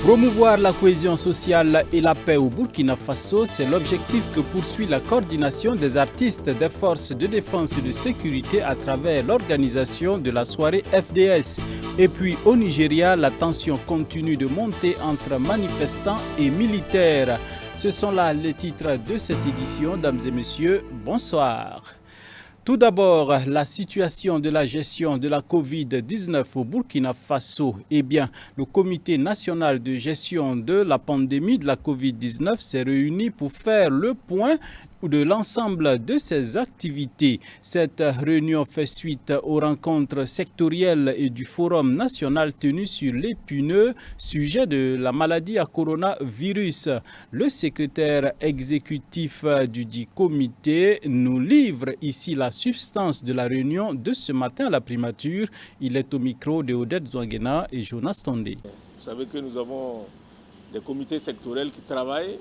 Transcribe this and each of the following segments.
Promouvoir la cohésion sociale et la paix au Burkina Faso, c'est l'objectif que poursuit la coordination des artistes des forces de défense et de sécurité à travers l'organisation de la soirée FDS. Et puis au Nigeria, la tension continue de monter entre manifestants et militaires. Ce sont là les titres de cette édition, dames et messieurs, bonsoir. Tout d'abord, la situation de la gestion de la Covid-19 au Burkina Faso. Eh bien, le Comité national de gestion de la pandémie de la Covid-19 s'est réuni pour faire le point de l'ensemble de ses activités. Cette réunion fait suite aux rencontres sectorielles et du Forum national tenu sur l'épineux sujet de la maladie à coronavirus. Le secrétaire exécutif du dit comité nous livre ici la substance de la réunion de ce matin à la primature. Il est au micro de Odette Zouanguena et Jonas Tondé. Vous savez que nous avons des comités sectoriels qui travaillent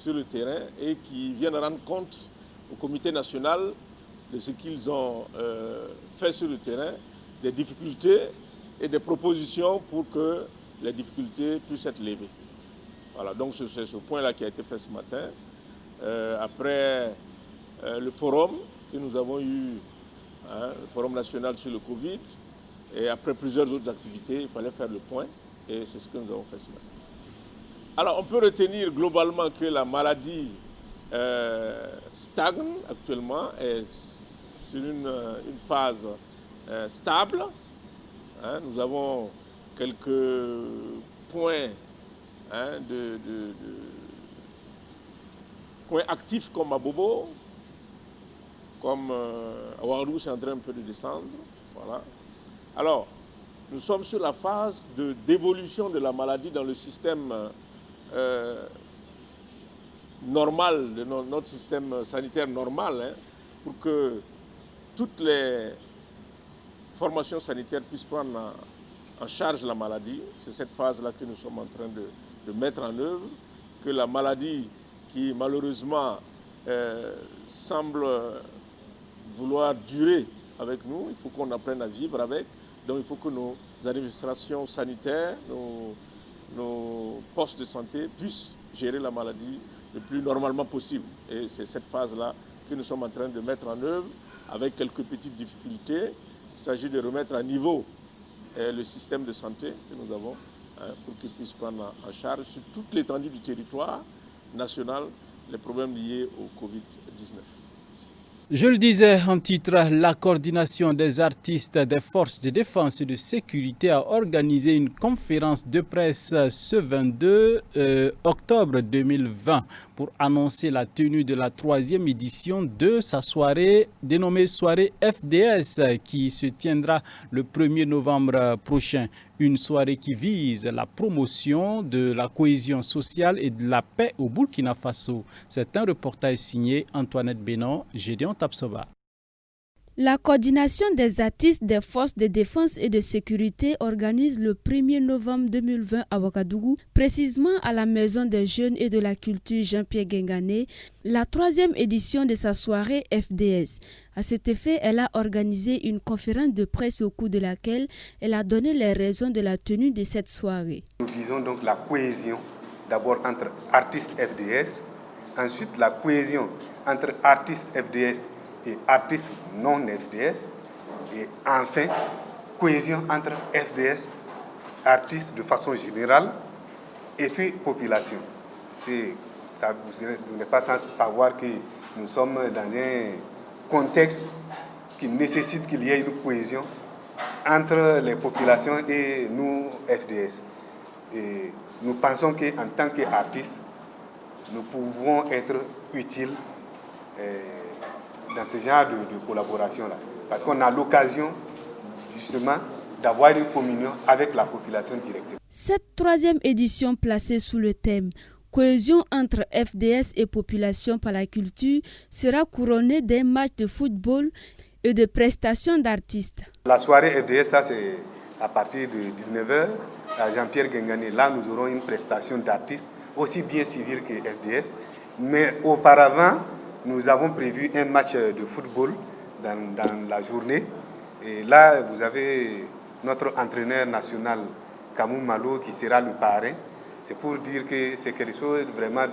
sur le terrain et qui viennent rendre compte au comité national de ce qu'ils ont fait sur le terrain, des difficultés et des propositions pour que les difficultés puissent être levées. Voilà, donc c'est ce point-là qui a été fait ce matin. Après le forum que nous avons eu, le forum national sur le Covid, et après plusieurs autres activités, il fallait faire le point et c'est ce que nous avons fait ce matin. Alors, on peut retenir globalement que la maladie stagne actuellement, est sur une phase stable. Nous avons quelques points, points actifs comme à Bobo, comme à Ouagadou, c'est en train un peu de descendre. Voilà. Alors, nous sommes sur la phase d'évolution de la maladie dans le système normal, de notre système sanitaire normal, pour que toutes les formations sanitaires puissent prendre en charge la maladie. C'est cette phase-là que nous sommes en train de mettre en œuvre, que la maladie qui malheureusement semble vouloir durer avec nous, il faut qu'on apprenne à vivre avec. Donc il faut que nos administrations sanitaires, nos postes de santé puissent gérer la maladie le plus normalement possible. Et c'est cette phase-là que nous sommes en train de mettre en œuvre avec quelques petites difficultés. Il s'agit de remettre à niveau le système de santé que nous avons pour qu'il puisse prendre en charge sur toute l'étendue du territoire national les problèmes liés au Covid-19. Je le disais en titre, la coordination des artistes des forces de défense et de sécurité a organisé une conférence de presse ce 22 octobre 2020 pour annoncer la tenue de la 3e édition de sa soirée dénommée Soirée FDS qui se tiendra le 1er novembre prochain. Une soirée qui vise la promotion de la cohésion sociale et de la paix au Burkina Faso. C'est un reportage signé Antoinette Bénan, Gédéon Tapsoba. La coordination des artistes des forces de défense et de sécurité organise le 1er novembre 2020 à Ouagadougou, précisément à la Maison des Jeunes et de la Culture Jean-Pierre Guingané, la 3e édition de sa soirée FDS. À cet effet, elle a organisé une conférence de presse au cours de laquelle elle a donné les raisons de la tenue de cette soirée. Nous visons donc la cohésion, d'abord entre artistes FDS, ensuite la cohésion entre artistes FDS et artistes non FDS, et enfin, cohésion entre FDS, artistes de façon générale, et puis population. Vous n'êtes pas sans savoir que nous sommes dans un contexte qui nécessite qu'il y ait une cohésion entre les populations et nous, FDS. Et nous pensons qu'en tant qu'artistes, nous pouvons être utiles dans ce genre de collaboration-là. Parce qu'on a l'occasion, justement, d'avoir une communion avec la population directement. Cette 3e édition placée sous le thème « Cohésion entre FDS et population par la culture » sera couronnée d'un match de football et de prestations d'artistes. La soirée FDS, ça c'est à partir de 19h à Jean-Pierre Guingané. Là, nous aurons une prestation d'artistes, aussi bien civils que FDS. Mais auparavant, nous avons prévu un match de football dans la journée. Et là, vous avez notre entraîneur national, Kamou Malo, qui sera le parrain. C'est pour dire que c'est quelque chose vraiment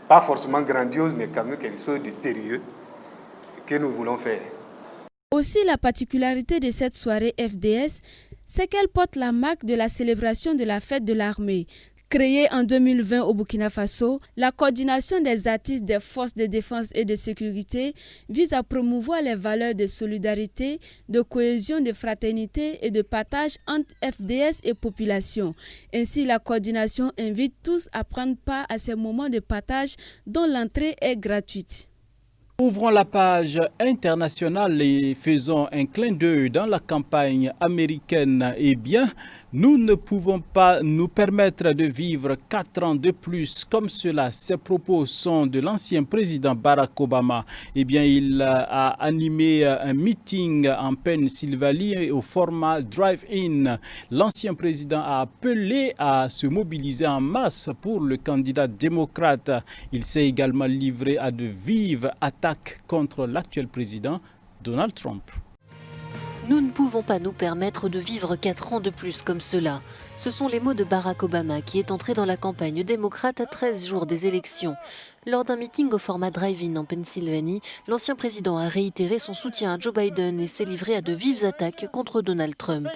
pas forcément grandiose, mais quand même quelque chose de sérieux que nous voulons faire. Aussi, la particularité de cette soirée FDS, c'est qu'elle porte la marque de la célébration de la fête de l'armée. Créée en 2020 au Burkina Faso, la coordination des artistes des forces de défense et de sécurité vise à promouvoir les valeurs de solidarité, de cohésion, de fraternité et de partage entre FDS et population. Ainsi, la coordination invite tous à prendre part à ces moments de partage dont l'entrée est gratuite. Ouvrons la page internationale et faisons un clin d'œil dans la campagne américaine. Eh bien, nous ne pouvons pas nous permettre de vivre 4 ans de plus comme cela. Ces propos sont de l'ancien président Barack Obama. Eh bien, il a animé un meeting en Pennsylvanie au format drive-in. L'ancien président a appelé à se mobiliser en masse pour le candidat démocrate. Il s'est également livré à de vives attaques contre l'actuel président Donald Trump. Nous ne pouvons pas nous permettre de vivre 4 ans de plus comme cela. Ce sont les mots de Barack Obama qui est entré dans la campagne démocrate à 13 jours des élections. Lors d'un meeting au format drive-in en Pennsylvanie, l'ancien président a réitéré son soutien à Joe Biden et s'est livré à de vives attaques contre Donald Trump.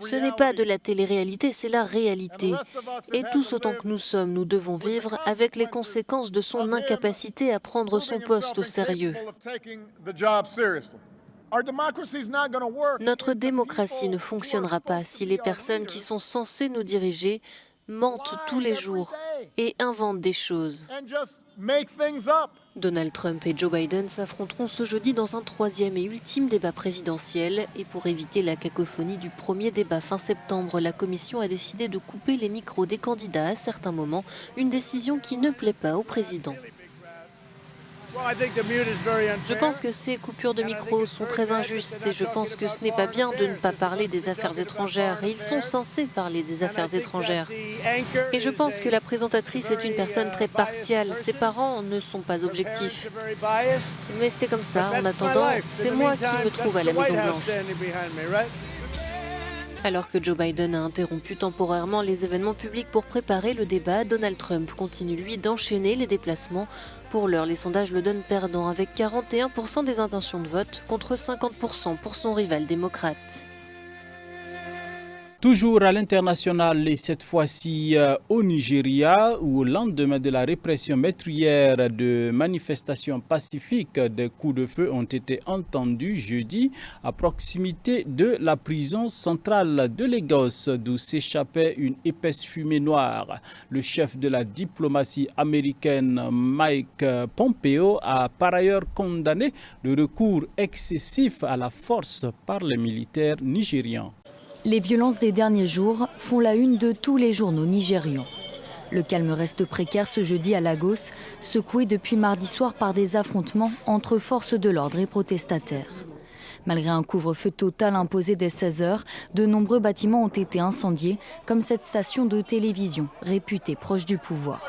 Ce n'est pas de la télé-réalité, c'est la réalité. Et tous autant que nous sommes, nous devons vivre avec les conséquences de son incapacité à prendre son poste au sérieux. Notre démocratie ne fonctionnera pas si les personnes qui sont censées nous diriger mentent tous les jours et inventent des choses. Donald Trump et Joe Biden s'affronteront ce jeudi dans un 3e et ultime débat présidentiel. Et pour éviter la cacophonie du premier débat fin septembre, la commission a décidé de couper les micros des candidats à certains moments, une décision qui ne plaît pas au président. Je pense que ces coupures de micro sont très injustes et je pense que ce n'est pas bien de ne pas parler des affaires étrangères. Et ils sont censés parler des affaires étrangères. Et je pense que la présentatrice est une personne très partiale. Ses parents ne sont pas objectifs. Mais c'est comme ça. En attendant, c'est moi qui me trouve à la Maison-Blanche. Alors que Joe Biden a interrompu temporairement les événements publics pour préparer le débat, Donald Trump continue lui d'enchaîner les déplacements. Pour l'heure, les sondages le donnent perdant avec 41% des intentions de vote contre 50% pour son rival démocrate. Toujours à l'international et cette fois-ci au Nigeria, où au lendemain de la répression meurtrière de manifestations pacifiques, des coups de feu ont été entendus jeudi à proximité de la prison centrale de Lagos, d'où s'échappait une épaisse fumée noire. Le chef de la diplomatie américaine, Mike Pompeo, a par ailleurs condamné le recours excessif à la force par les militaires nigérians. Les violences des derniers jours font la une de tous les journaux nigérians. Le calme reste précaire ce jeudi à Lagos, secoué depuis mardi soir par des affrontements entre forces de l'ordre et protestataires. Malgré un couvre-feu total imposé dès 16h, de nombreux bâtiments ont été incendiés, comme cette station de télévision réputée proche du pouvoir.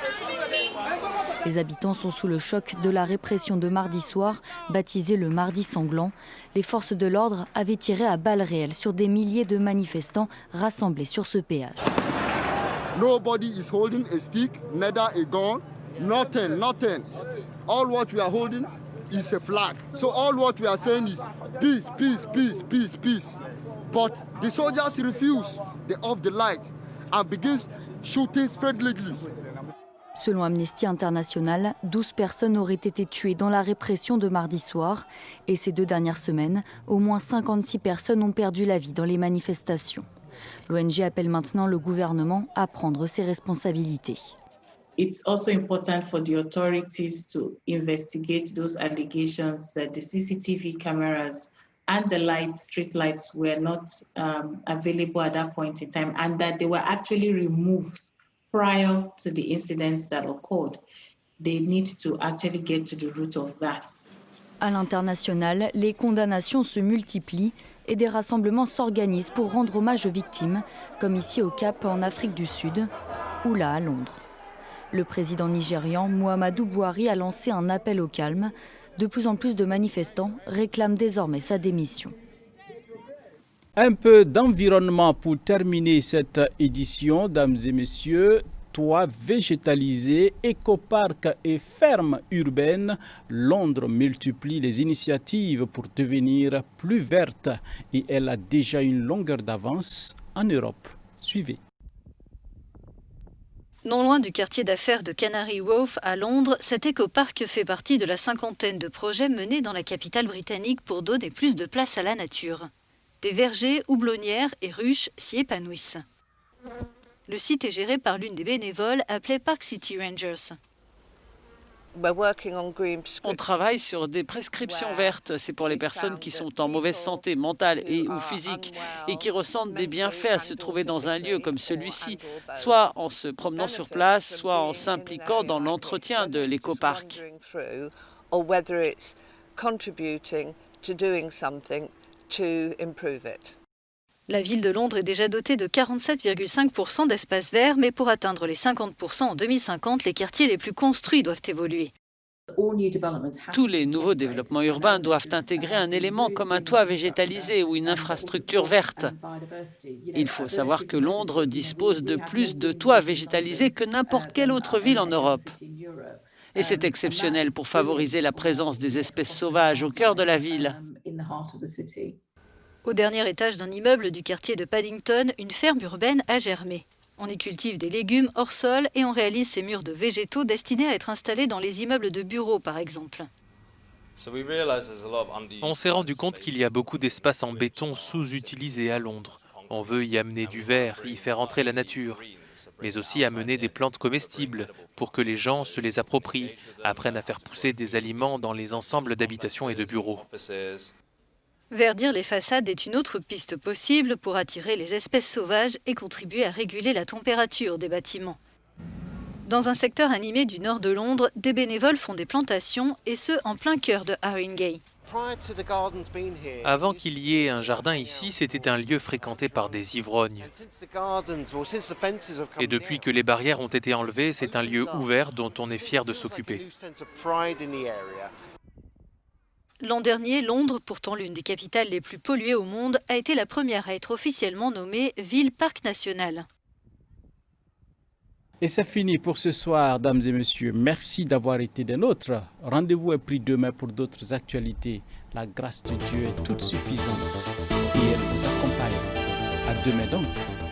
Les habitants sont sous le choc de la répression de mardi soir, baptisée le mardi sanglant. Les forces de l'ordre avaient tiré à balles réelles sur des milliers de manifestants rassemblés sur ce péage. Nobody is holding a stick, neither a gun, nothing. All what we are holding is a flag. So all what we are saying is peace, peace, peace, peace, peace. But the soldiers refuse. They off the light and begin shooting spreadingly. Selon Amnesty International, 12 personnes auraient été tuées dans la répression de mardi soir. Et ces 2 dernières semaines, au moins 56 personnes ont perdu la vie dans les manifestations. L'ONG appelle maintenant le gouvernement à prendre ses responsabilités. It's also important for the authorities to investigate those allegations that the CCTV cameras and the street lights were not available at that point in time and that they were actually removed prior to the incidents that occurred. They need to actually get to the root of that. À l'international, les condamnations se multiplient et des rassemblements s'organisent pour rendre hommage aux victimes, comme ici au Cap en Afrique du Sud ou là à Londres. Le président nigérian Muhammadu Buhari a lancé un appel au calme. De plus en plus de manifestants réclament désormais sa démission. Un peu d'environnement pour terminer cette édition, dames et messieurs. Toits végétalisés, écoparcs et fermes urbaines, Londres multiplie les initiatives pour devenir plus verte et elle a déjà une longueur d'avance en Europe. Suivez. Non loin du quartier d'affaires de Canary Wharf à Londres, cet écoparc fait partie de la cinquantaine de projets menés dans la capitale britannique pour donner plus de place à la nature. Des vergers, houblonnières et ruches s'y épanouissent. Le site est géré par l'une des bénévoles appelée Park City Rangers. On travaille sur des prescriptions vertes. C'est pour les personnes qui sont en mauvaise santé mentale et ou physique et qui ressentent des bienfaits à se trouver dans un lieu comme celui-ci, soit en se promenant sur place, soit en s'impliquant dans l'entretien de l'écoparc. La ville de Londres est déjà dotée de 47,5% d'espaces verts, mais pour atteindre les 50% en 2050, les quartiers les plus construits doivent évoluer. Tous les nouveaux développements urbains doivent intégrer un élément comme un toit végétalisé ou une infrastructure verte. Il faut savoir que Londres dispose de plus de toits végétalisés que n'importe quelle autre ville en Europe. Et c'est exceptionnel pour favoriser la présence des espèces sauvages au cœur de la ville. Au dernier étage d'un immeuble du quartier de Paddington, une ferme urbaine a germé. On y cultive des légumes hors sol et on réalise ces murs de végétaux destinés à être installés dans les immeubles de bureaux, par exemple. On s'est rendu compte qu'il y a beaucoup d'espaces en béton sous-utilisés à Londres. On veut y amener du vert, y faire entrer la nature, mais aussi amener des plantes comestibles pour que les gens se les approprient, apprennent à faire pousser des aliments dans les ensembles d'habitations et de bureaux. Verdir les façades est une autre piste possible pour attirer les espèces sauvages et contribuer à réguler la température des bâtiments. Dans un secteur animé du nord de Londres, des bénévoles font des plantations, et ce, en plein cœur de Haringey. Avant qu'il y ait un jardin ici, c'était un lieu fréquenté par des ivrognes. Et depuis que les barrières ont été enlevées, c'est un lieu ouvert dont on est fier de s'occuper. L'an dernier, Londres, pourtant l'une des capitales les plus polluées au monde, a été la première à être officiellement nommée ville-parc national. Et c'est fini pour ce soir, dames et messieurs. Merci d'avoir été des nôtres. Rendez-vous est pris demain pour d'autres actualités. La grâce de Dieu est toute suffisante et elle vous accompagne. À demain donc.